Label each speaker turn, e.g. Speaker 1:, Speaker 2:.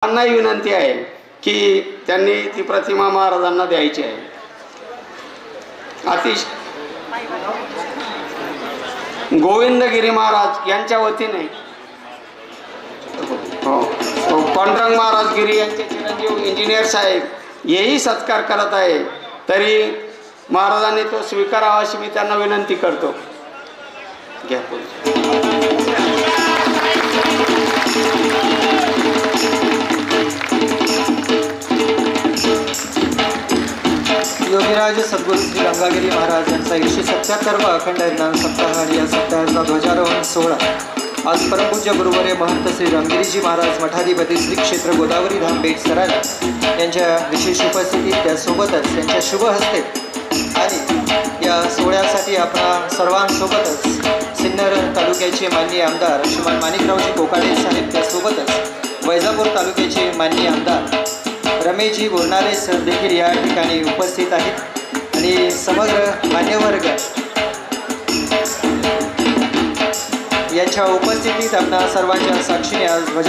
Speaker 1: त्यांनाही विनंती आहे की त्यांनी ती प्रतिमा महाराजांना द्यायची आहे. गोविंदगिरी महाराज यांच्या वतीने पांडुरंग महाराज गिरी यांचे चिरंजीव इंजिनियर साहेब हेही सत्कार करत आहे. तरी महाराजांनी तो स्वीकारावा अशी मी त्यांना विनंती करतो. घ्या
Speaker 2: योगीराज सद्गुरू श्री गंगागिरी महाराज यांचा 177वा अखंड हरिनाम सप्ताह आणि या सप्ताहाचा ध्वजारोहण सोहळा आज परमपूज्य गुरुवर्य महंत श्री रामगिरीजी महाराज मठाधिपती श्री क्षेत्र गोदावरी धाम बेट सराज यांच्या विशेष उपस्थितीत त्यासोबतच त्यांच्या शुभ हस्ते आणि या सोहळ्यासाठी आपण सर्वांसोबतच सिन्नर तालुक्याचे माननीय आमदार श्रीमान माणिकरावजी कोकाडे साहेब त्यासोबतच वैजापूर तालुक्याचे माननीय आमदार रमेशजी बोरणारे सर देखील या ठिकाणी उपस्थित आहेत आणि समग्र मान्यवर्ग यांच्या उपस्थितीत आपणा सर्वांच्या साक्षीने आज ध्वजारोहण